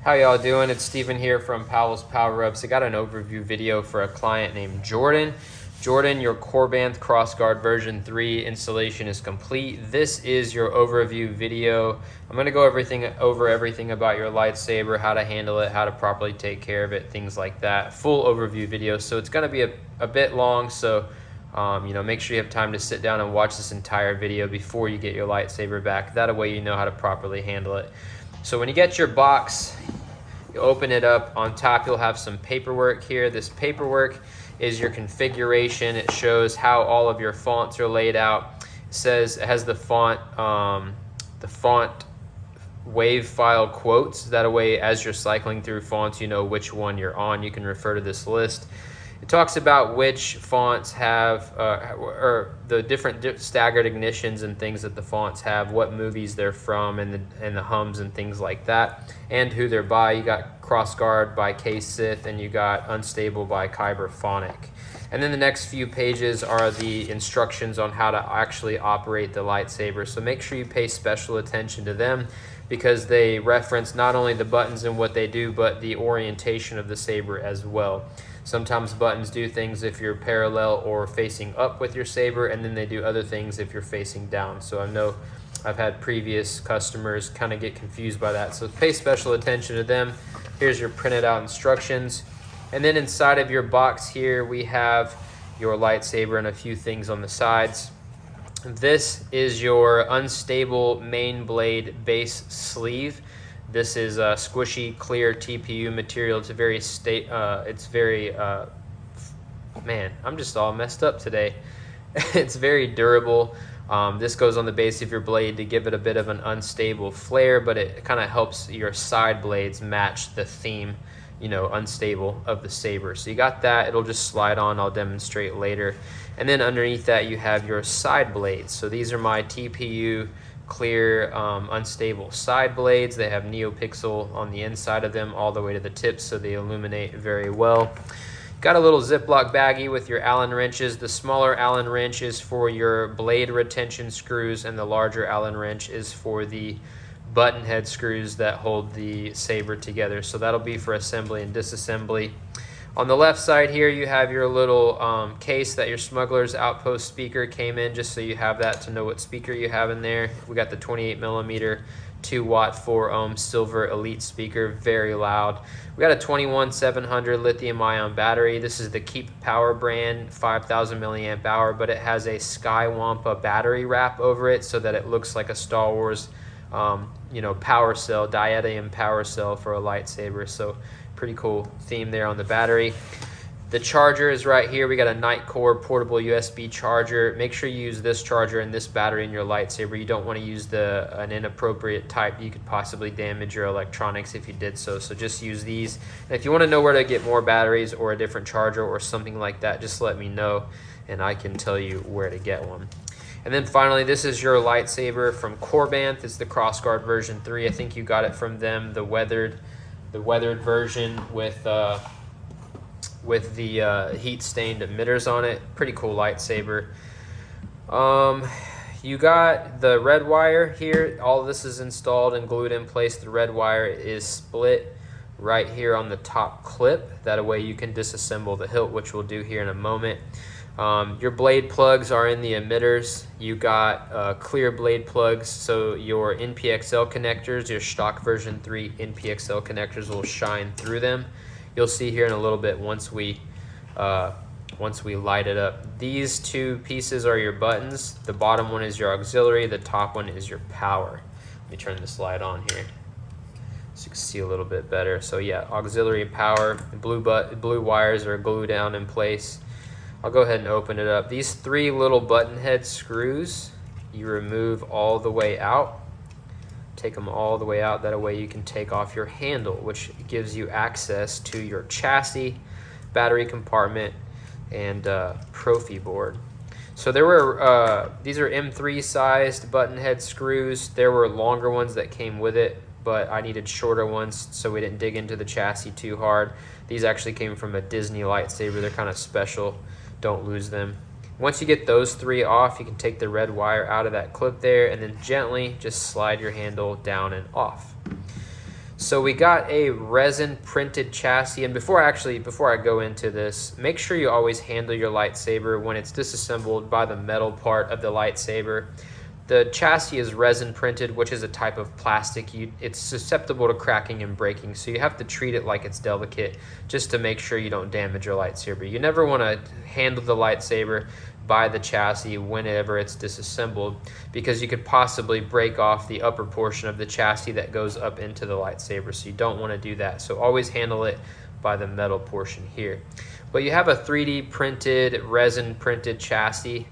How y'all doing? It's Steven here from Powell's Power Ups. I got an overview video for a client named Jordan. Jordan, your Corbanth Crossguard version 3 installation is complete. This is your overview video. I'm going to go over everything about your lightsaber, how to handle it, how to properly take care of it, things like that. Full overview video. So it's going to be a bit long, so make sure you have time to sit down and watch this entire video before you get your lightsaber back. That way you know how to properly handle it. So when you get your box, you open it up. On top you'll have some paperwork here. This paperwork is your configuration. It shows how all of your fonts are laid out. It has the font wave file quotes. That way as you're cycling through fonts, you know which one you're on. You can refer to this list. It talks about which fonts have, or the different staggered ignitions and things that the fonts have, what movies they're from, and the hums and things like that, and who they're by. You got Crossguard by K-Sith, and you got Unstable by Kyber Phonic. And then the next few pages are the instructions on how to actually operate the lightsaber. So make sure you pay special attention to them, because they reference not only the buttons and what they do, but the orientation of the saber as well. Sometimes buttons do things if you're parallel or facing up with your saber, and then they do other things if you're facing down. So I know I've had previous customers kind of get confused by that. So pay special attention to them. Here's your printed out instructions. And then inside of your box here, we have your lightsaber and a few things on the sides. This is your unstable main blade base sleeve. This is a squishy, clear TPU material. Man, I'm just all messed up today. It's very durable. This goes on the base of your blade to give it a bit of an unstable flare, but it kind of helps your side blades match the theme, unstable of the saber. So you got that. It'll just slide on. I'll demonstrate later. And then underneath that, you have your side blades. So these are my TPU clear unstable side blades. They have NeoPixel on the inside of them all the way to the tips, so they illuminate very well. Got a little Ziploc baggie with your Allen wrenches. The smaller Allen wrench is for your blade retention screws, and the larger Allen wrench is for the button head screws that hold the saber together. So that'll be for assembly and disassembly. On the left side here, you have your little case that your Smuggler's Outpost speaker came in, just so you have that to know what speaker you have in there. We got the 28mm 2-watt 4-ohm silver elite speaker, very loud. We got a 21700 lithium-ion battery. This is the Keep Power brand, 5000 milliamp hour, but it has a Skywampa battery wrap over it so that it looks like a Star Wars power cell, diadium power cell for a lightsaber. So pretty cool theme there on the battery. The charger is right here. We got a Nightcore portable USB charger. Make sure you use this charger and this battery in your lightsaber. You don't want to use an inappropriate type. You could possibly damage your electronics if you did so. So just use these. And if you want to know where to get more batteries or a different charger or something like that, just let me know and I can tell you where to get one. And then finally, this is your lightsaber from Corbanth. It's the Crossguard version 3. I think you got it from them, the weathered version with the heat-stained emitters on it. Pretty cool lightsaber. You got the red wire here. All of this is installed and glued in place. The red wire is split right here on the top clip. That way you can disassemble the hilt, which we'll do here in a moment. Your blade plugs are in the emitters. You got clear blade plugs, so your NPXL connectors, your stock version 3 NPXL connectors will shine through them. You'll see here in a little bit once we light it up. These two pieces are your buttons. The bottom one is your auxiliary. The top one is your power. Let me turn this light on here so you can see a little bit better. So yeah, auxiliary and power. The blue wires are glued down in place. I'll go ahead and open it up. These 3 little button head screws, you remove all the way out. Take them all the way out. That way you can take off your handle, which gives you access to your chassis, battery compartment, and Profi board. So there were, these are M3 sized button head screws. There were longer ones that came with it, but I needed shorter ones so we didn't dig into the chassis too hard. These actually came from a Disney lightsaber. They're kind of special. Don't lose them. Once you get those 3 off, you can take the red wire out of that clip there and then gently just slide your handle down and off. So we got a resin printed chassis, and before I go into this, make sure you always handle your lightsaber when it's disassembled by the metal part of the lightsaber. The chassis is resin printed, which is a type of plastic. It's susceptible to cracking and breaking, so you have to treat it like it's delicate just to make sure you don't damage your lightsaber. You never want to handle the lightsaber by the chassis whenever it's disassembled, because you could possibly break off the upper portion of the chassis that goes up into the lightsaber, so you don't want to do that. So always handle it by the metal portion here. But you have a 3D printed, resin printed chassis.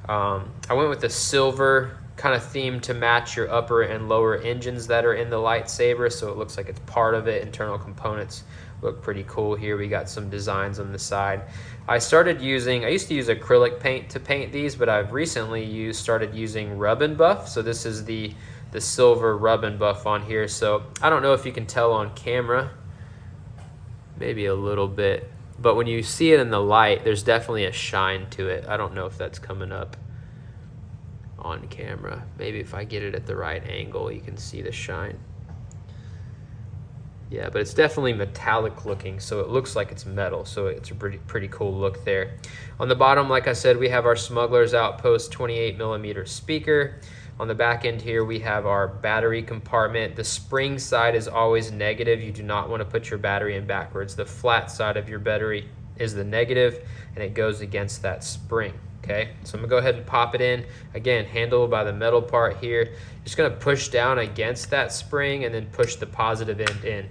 I went with the silver kind of theme to match your upper and lower engines that are in the lightsaber, so it looks like it's part of it. Internal components look pretty cool here. We got some designs on the side. I used to use acrylic paint to paint these, but I've recently started using rub and buff. So this is the silver rub and buff on here. So I don't know if you can tell on camera, maybe a little bit, but when you see it in the light, there's definitely a shine to it. I don't know if that's coming up on camera. Maybe if I get it at the right angle, you can see the shine. Yeah, but it's definitely metallic looking, so it looks like it's metal, so it's a pretty cool look there. On the bottom, like I said, we have our Smuggler's Outpost 28mm speaker. On the back end here, we have our battery compartment. The spring side is always negative. You do not want to put your battery in backwards. The flat side of your battery is the negative, and it goes against that spring. Okay, so I'm gonna go ahead and pop it in. Again, handled by the metal part here. Just gonna push down against that spring and then push the positive end in.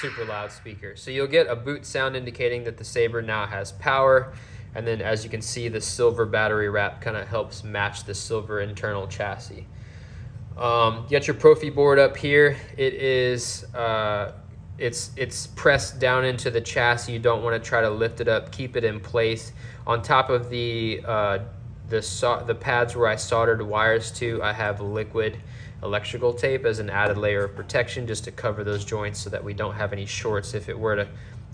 Super loud speaker. So you'll get a boot sound indicating that the saber now has power. And then as you can see, the silver battery wrap kind of helps match the silver internal chassis. You got your Profi board up here. It is it's pressed down into the chassis. You don't want to try to lift it up. Keep it in place. On top of the pads where I soldered wires to, I have liquid electrical tape as an added layer of protection, just to cover those joints so that we don't have any shorts if it were to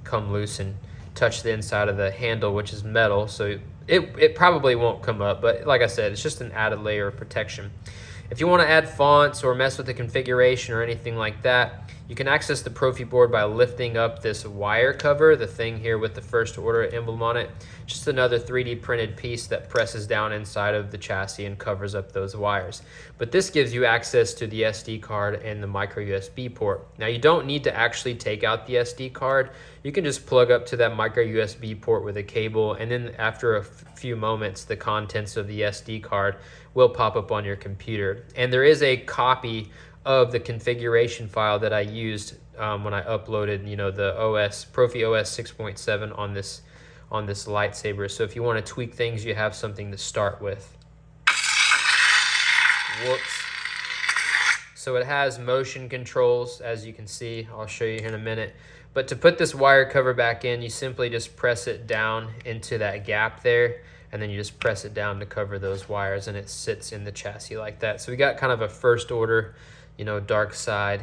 come loose and touch the inside of the handle, which is metal. So it probably won't come up, but like I said, it's just an added layer of protection. If you want to add fonts or mess with the configuration or anything like that, you can access the Profi board by lifting up this wire cover, the thing here with the first order emblem on it. Just another 3D printed piece that presses down inside of the chassis and covers up those wires. But this gives you access to the SD card and the micro USB port. Now you don't need to actually take out the SD card. You can just plug up to that micro USB port with a cable, and then after a few moments, the contents of the SD card will pop up on your computer. And there is a copy of the configuration file that I used when I uploaded, the Profi OS 6.7 on this lightsaber. So if you want to tweak things, you have something to start with. Whoops. So it has motion controls, as you can see. I'll show you here in a minute. But to put this wire cover back in, you simply just press it down into that gap there, and then you just press it down to cover those wires, and it sits in the chassis like that. So we got kind of a first order, dark side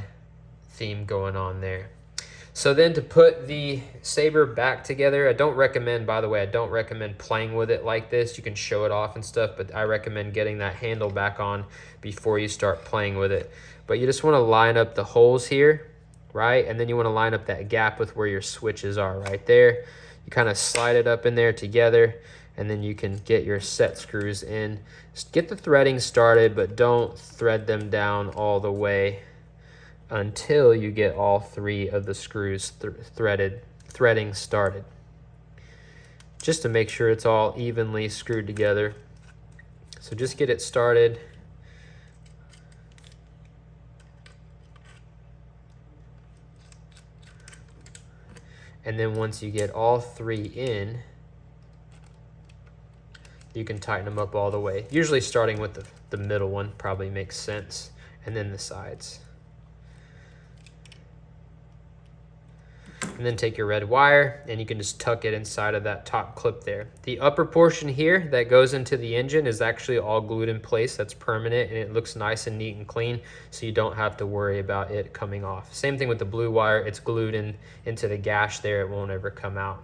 theme going on there. So then to put the saber back together, I don't recommend playing with it like this. You can show it off and stuff, but I recommend getting that handle back on before you start playing with it. But you just want to line up the holes here, right? And then you want to line up that gap with where your switches are right there. You kind of slide it up in there together, and then you can get your set screws in. Just get the threading started, but don't thread them down all the way until you get all three of the screws threading started, just to make sure it's all evenly screwed together. So just get it started. And then once you get all three in, you can tighten them up all the way. Usually starting with the middle one probably makes sense, and then the sides. And then take your red wire, and you can just tuck it inside of that top clip there. The upper portion here that goes into the engine is actually all glued in place. That's permanent, and it looks nice and neat and clean, so you don't have to worry about it coming off. Same thing with the blue wire. It's glued into the gash there. It won't ever come out.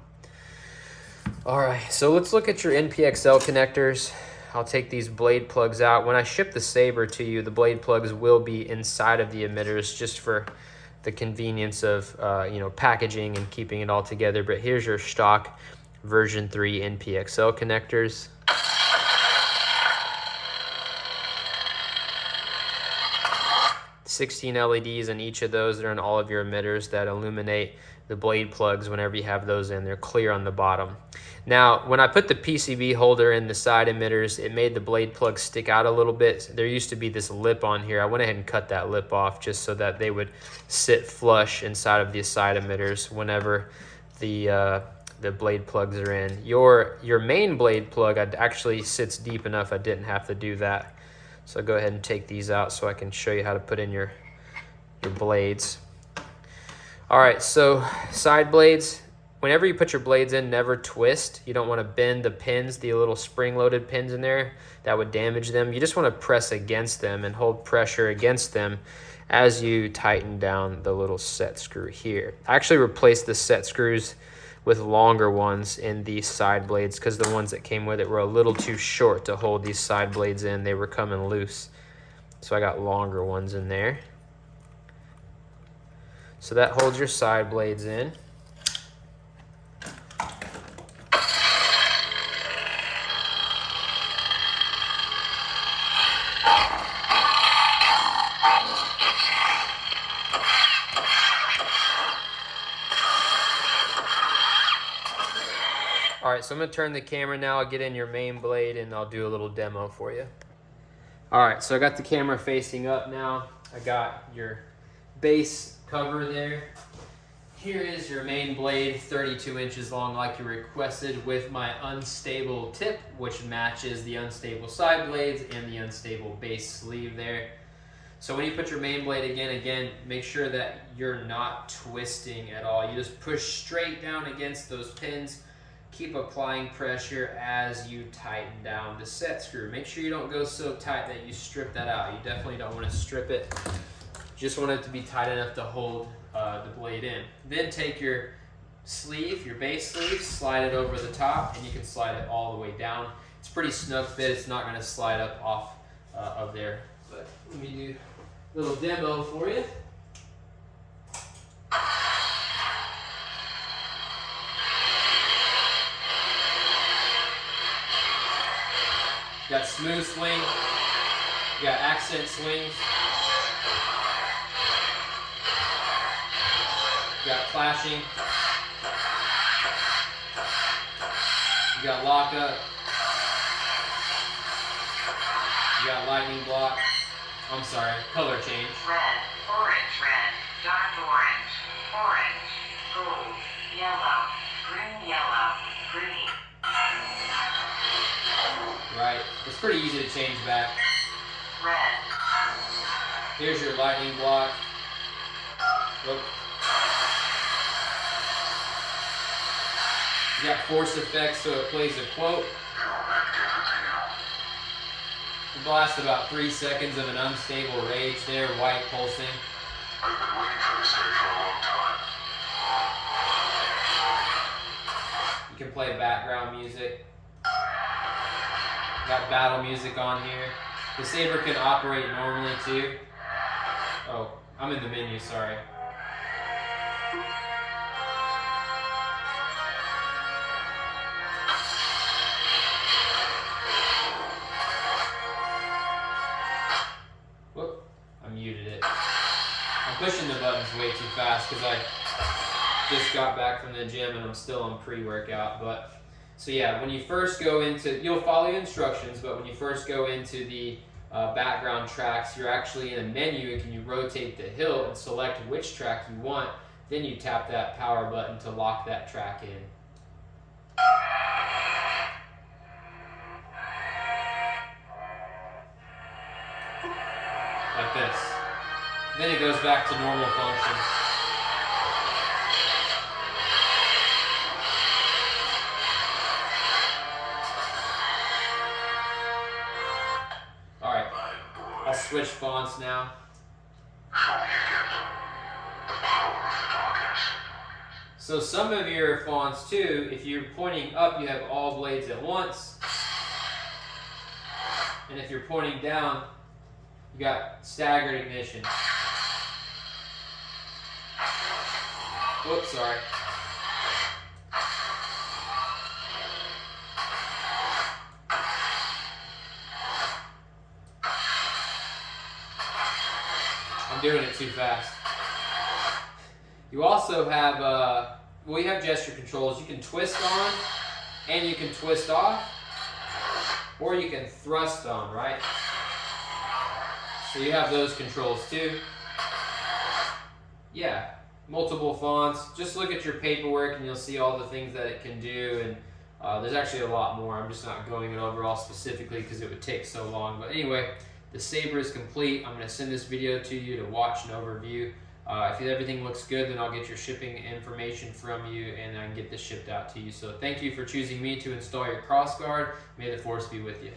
All right, so let's look at your NPXL connectors. I'll take these blade plugs out. When I ship the Saber to you, the blade plugs will be inside of the emitters just for the convenience of you know, packaging and keeping it all together. But here's your stock version 3 NPXL connectors. 16 LEDs in each of those. They're in all of your emitters that illuminate the blade plugs whenever you have those in. They're clear on the bottom. Now, when I put the PCB holder in the side emitters, it made the blade plugs stick out a little bit. There used to be this lip on here. I went ahead and cut that lip off just so that they would sit flush inside of the side emitters whenever the blade plugs are in. Your main blade plug actually sits deep enough I didn't have to do that. So I'll go ahead and take these out so I can show you how to put in your blades. All right, so side blades, whenever you put your blades in, never twist. You don't want to bend the pins, the little spring-loaded pins in there. That would damage them. You just want to press against them and hold pressure against them as you tighten down the little set screw here. I actually replaced the set screws with longer ones in these side blades because the ones that came with it were a little too short to hold these side blades in. They were coming loose. So I got longer ones in there. So that holds your side blades in. All right, so I'm gonna turn the camera now, I'll get in your main blade and I'll do a little demo for you. All right, so I got the camera facing up now. I got your base cover there. Here is your main blade, 32 inches long like you requested, with my unstable tip, which matches the unstable side blades and the unstable base sleeve there. So when you put your main blade again, make sure that you're not twisting at all. You just push straight down against those pins. Keep applying pressure as you tighten down the set screw. Make sure you don't go so tight that you strip that out. You definitely don't want to strip it. Just want it to be tight enough to hold the blade in. Then take your sleeve, your base sleeve, slide it over the top, and you can slide it all the way down. It's pretty snug fit. It's not going to slide up off of there. But let me do a little demo for you. You got smooth swing, you got accent swings, you got clashing, you got lockup, you got lightning block, I'm sorry, color change. Red, orange, dark orange, gold, yellow, green. Right, it's pretty easy to change back. Red. Here's your lightning block. Whoop. You got force effects, so it plays a quote. It blasts about 3 seconds of an unstable rage there, white pulsing. I've been waiting for this day for a long time. You can play background music. Got battle music on here. The Saber can operate normally too. Oh, I'm in the menu, sorry. Whoop, I muted it. I'm pushing the buttons way too fast because I just got back from the gym and I'm still on pre-workout, but so yeah, when you first go into, you'll follow the instructions, but when you first go into the background tracks, you're actually in a menu and you rotate the hill and select which track you want. Then you tap that power button to lock that track in. Like this. Then it goes back to normal function. I'll switch fonts now. Show me again. The power of the darkness. So some of your fonts too, if you're pointing up, you have all blades at once. And if you're pointing down, you got staggered ignition. Whoops, sorry. I'm doing it too fast. You also have, well, you have gesture controls. You can twist on and you can twist off, or you can thrust on, right? So you have those controls too. Yeah, multiple fonts. Just look at your paperwork and you'll see all the things that it can do, and there's actually a lot more. I'm just not going it over all specifically because it would take so long. But anyway, the Sabre is complete. I'm going to send this video to you to watch an overview. If everything looks good, then I'll get your shipping information from you and I can get this shipped out to you. So thank you for choosing me to install your crossguard. May the force be with you.